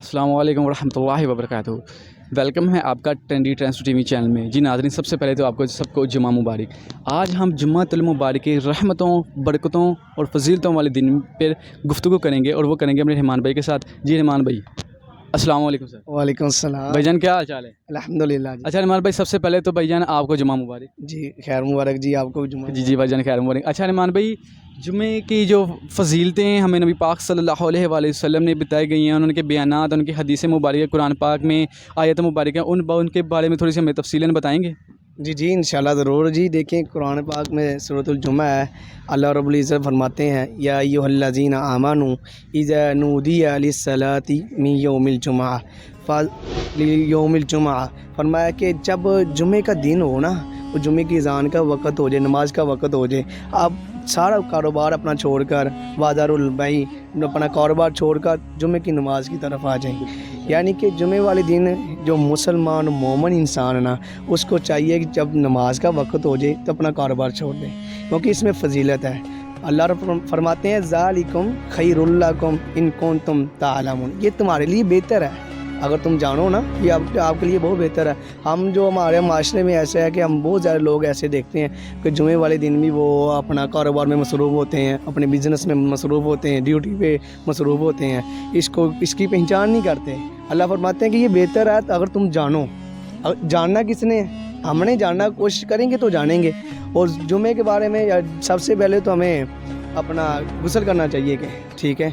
السلام علیکم ورحمۃ اللہ وبرکاتہ۔ ویلکم ہے آپ کا trendy trends T V channel میں۔ جی ناظرین، سب سے پہلے تو آپ کو سب کو جمعہ مبارک۔ آج ہم جمعہ المبارک کے رحمتوں، برکتوں اور فضیلتوں والے دن پر گفتگو کریں گے، اور وہ کریں گے اپنے رحمان بھائی کے ساتھ۔ جی رحمان بھائی، السلام علیکم سر۔ وعلیکم السلام بھائی جان، کیا حال چال ہے؟ الحمدللہ جی۔ اچھا رحمان بھائی، سب سے پہلے تو بھائی جان آپ کو جمعہ مبارک۔ جی خیر مبارک جی، آپ کو جمعہ جی بھائی جان، خیر مبارک۔ اچھا رحمان بھائی، جمعے کی جو فضیلتیں ہمیں نبی پاک صلی اللہ علیہ وآلہ وسلم نے بتائی گئی ہیں، ان کے بیانات، ان کی حدیث مبارکہ قرآن پاک میں آیت مبارکہ، ان کے بارے میں تھوڑی سی ہمیں تفصیلاً بتائیں گے؟ جی انشاءاللہ ضرور جی۔ دیکھیں قرآن پاک میں سورۃ الجمعہ ہے، اللہ رب العزت فرماتے ہیں یا ایھا الذین آمنوا اذا نودی للصلاۃ من یوم الجمعہ یوم الجمعہ، فرمایا کہ جب جمعے کا دن ہو نا، وہ جمعے کی اذان کا وقت ہو جائے، نماز کا وقت ہو جائے، آپ سارا کاروبار اپنا چھوڑ کر، بازار البیع اپنا کاروبار چھوڑ کر جمعے کی نماز کی طرف آ جائیں۔ یعنی کہ جمعے والے دن جو مسلمان مومن انسان ہے نا، اس کو چاہیے کہ جب نماز کا وقت ہو جائے تو اپنا کاروبار چھوڑ دیں، کیونکہ اس میں فضیلت ہے۔ اللہ رب فرماتے ہیں ذالکم خیر لکم ان کنتم تعلمون، یہ تمہارے لیے بہتر ہے اگر تم جانو نا، یہ آپ کے لیے بہت بہتر ہے۔ ہم جو ہمارے معاشرے میں ایسا ہے کہ ہم بہت زیادہ لوگ ایسے دیکھتے ہیں کہ جمعے والے دن بھی وہ اپنا کاروبار میں مصروف ہوتے ہیں، اپنے بزنس میں مصروف ہوتے ہیں، ڈیوٹی پہ مصروف ہوتے ہیں، اس کی پہچان نہیں کرتے۔ اللہ فرماتے ہیں کہ یہ بہتر ہے اگر تم جانو۔ جاننا کس نے؟ ہم نے جاننا، کوشش کریں گے تو جانیں گے۔ اور جمعے کے بارے میں سب سے پہلے تو ہمیں اپنا غسل کرنا چاہیے، کہ ٹھیک ہے،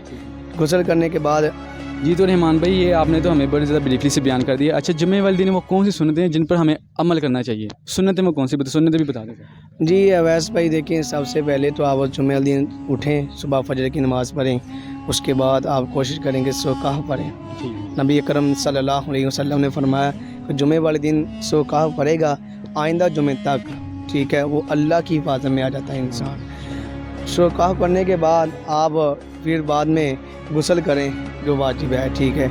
غسل کرنے کے بعد جی تو رحمان بھائی، یہ آپ نے تو ہمیں بڑی زیادہ بریفلی سے بیان کر دیا۔ اچھا، جمعے والے دن وہ کون سی سنتیں ہیں جن پر ہمیں عمل کرنا چاہیے؟ سنتیں وہ کون سی سنتیں بھی بتا دیں۔ جی اویس بھائی، دیکھیں سب سے پہلے تو آپ جمعہ والے دن اٹھیں، صبح فجر کی نماز پڑھیں، اس کے بعد آپ کوشش کریں کہ سوکاہ پڑھیں۔ نبی اکرم صلی اللہ علیہ وسلم نے فرمایا کہ جمعے والے دن سوکاہ پڑھے گا، آئندہ جمعے تک، ٹھیک ہے، وہ اللہ کی حفاظت میں آ جاتا ہے انسان۔ سوکاہ پڑھنے کے بعد آپ پھر بعد میں غسل کریں جو واجب ہے، ٹھیک ہے۔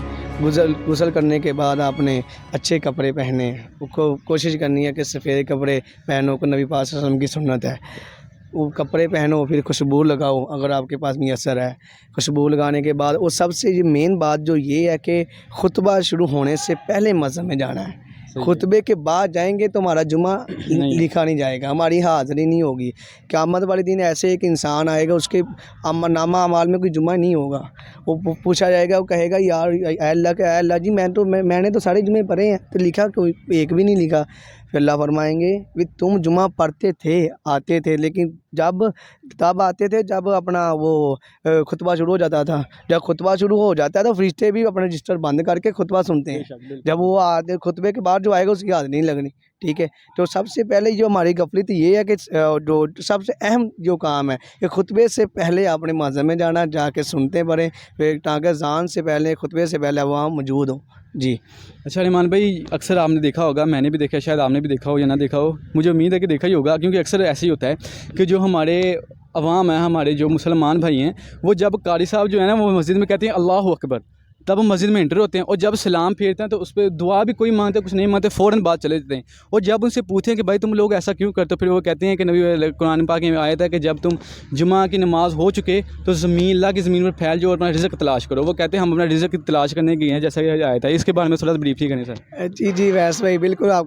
غسل کرنے کے بعد آپ نے اچھے کپڑے پہنے، کوشش کرنی ہے کہ سفید کپڑے پہنو، کو نبی پاک صلی اللہ علیہ وسلم کی سنت ہے۔ وہ کپڑے پہنو، پھر خوشبو لگاؤ اگر آپ کے پاس میسر ہے۔ خوشبو لگانے کے بعد، اور سب سے مین بات جو یہ ہے کہ خطبہ شروع ہونے سے پہلے مسجد میں جانا ہے۔ خطبے کے بعد جائیں گے تو ہمارا جمعہ لکھا نہیں جائے گا، ہماری حاضری نہیں ہوگی۔ قیامت والے دن ایسے ایک انسان آئے گا، اس کے نامہ اعمال میں کوئی جمعہ نہیں ہوگا۔ وہ پوچھا جائے گا، وہ کہے گا یار اے اللہ جی، میں نے تو سارے جمعے پڑھے ہیں، تو لکھا کوئی ایک بھی نہیں لکھا۔ پھر اللہ فرمائیں گے کہ تم جمعہ پڑھتے تھے، آتے تھے، لیکن تب آتے تھے جب اپنا وہ خطبہ شروع ہو جاتا تھا۔ جب خطبہ شروع ہو جاتا ہے تو فرشتے بھی اپنا رجسٹر بند کر کے خطبہ سنتے ہیں۔ جب وہ آتے خطبے کے بعد جو آئے گا اس کی یاد نہیں لگنی، ٹھیک ہے۔ تو سب سے پہلے جو ہماری غفلت یہ ہے کہ جو سب سے اہم جو کام ہے کہ خطبے سے پہلے آپ نے مسجد میں جانا، جا کے سنتے پڑھیں، پھر تاکہ اذان سے پہلے، خطبے سے پہلے وہاں موجود ہوں۔ جی اچھا رحمان بھائی، اکثر آپ نے دیکھا ہوگا، میں نے بھی دیکھا، شاید آپ نے بھی دیکھا ہو یا نہ دیکھا ہو، مجھے امید ہے کہ دیکھا ہی ہوگا، کیونکہ اکثر ایسے ہی ہوتا ہے کہ جو ہمارے عوام ہیں، ہمارے جو مسلمان بھائی ہیں، وہ جب قاری صاحب جو ہے نا وہ مسجد میں کہتے ہیں اللہ اکبر، تب ہم مسجد میں انٹر ہوتے ہیں، اور جب سلام پھیرتے ہیں تو اس پہ دعا بھی کوئی مانگتے، کچھ نہیں مانگتے، فوراً بات چلے جاتے ہیں۔ اور جب ان سے پوچھیں کہ بھائی تم لوگ ایسا کیوں کرتے ہو، پھر وہ کہتے ہیں کہ نبی قرآن پاک میں آیت ہے کہ جب تم جمعہ کی نماز ہو چکے تو اللہ کی زمین پر پھیل جاؤ اور اپنا رزق تلاش کرو۔ وہ کہتے ہیں ہم اپنا رزق تلاش کرنے گئے ہیں، جیسا کہ آیت ہے۔ اس کے بارے میں تھوڑا سا بریفلی کریں سر۔ جی ویس بھائی، بالکل آپ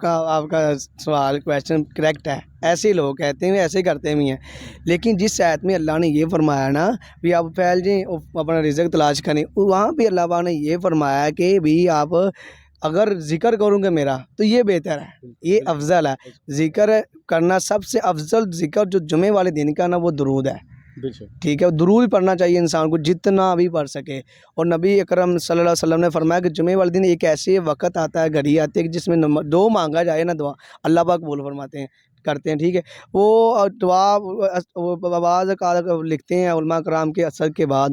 کا سوال کویشچن کریکٹ ہے۔ ایسے لوگ کہتے ہیں، ایسے کرتے بھی ہیں، لیکن جس آیت میں اللہ نے یہ فرمایا نا بھی آپ پھیل جائیں، اپنا رزق تلاش کریں، وہاں پہ اللہ پاک نے یہ فرمایا کہ بھی آپ اگر ذکر کروں گے میرا تو یہ بہتر ہے، یہ افضل ہے۔ ذکر کرنا سب سے افضل ذکر جو جمعے والے دن کا نا، وہ درود ہے، ٹھیک ہے۔ درود بھی پڑھنا چاہیے انسان کو جتنا بھی پڑھ سکے۔ اور نبی اکرم صلی اللہ علیہ وسلم نے فرمایا کہ جمعے والے دن ایک ایسے وقت آتا ہے، گھڑی آتی ہے کہ جس میں دو مانگا جائے نا دعا، اللہ پاک قبول فرماتے ہیں، کرتے ہیں، ٹھیک ہے۔ وہ دعا بعض لکھتے ہیں علماء کرام کے اثر کے بعد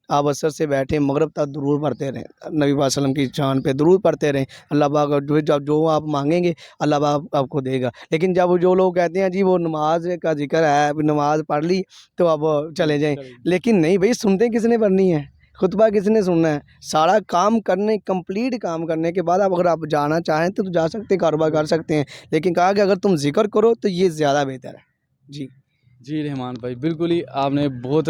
آپ اثر سے بیٹھیں، مغرب تک درود پڑھتے رہیں، نبی پاک صلی اللہ علیہ وسلم کی شان پہ درود پڑھتے رہیں، اللہ پاک جو آپ مانگیں گے اللہ پاک آپ کو دے گا۔ لیکن جب جو لوگ کہتے ہیں جی وہ نماز کا ذکر ہے، نماز پڑھ لی تو اب چلے جائیں، لیکن نہیں بھائی، سنتے کس نے پڑھنی ہے، خطبہ کس نے سننا ہے؟ سارا کام کرنے، کمپلیٹ کام کرنے کے بعد اگر آپ جانا چاہیں تو جا سکتے، کاروبار کر سکتے ہیں، لیکن کہا کہ اگر تم ذکر کرو تو یہ زیادہ بہتر ہے۔ جی رحمان بھائی، بالکل ہی آپ نے بہت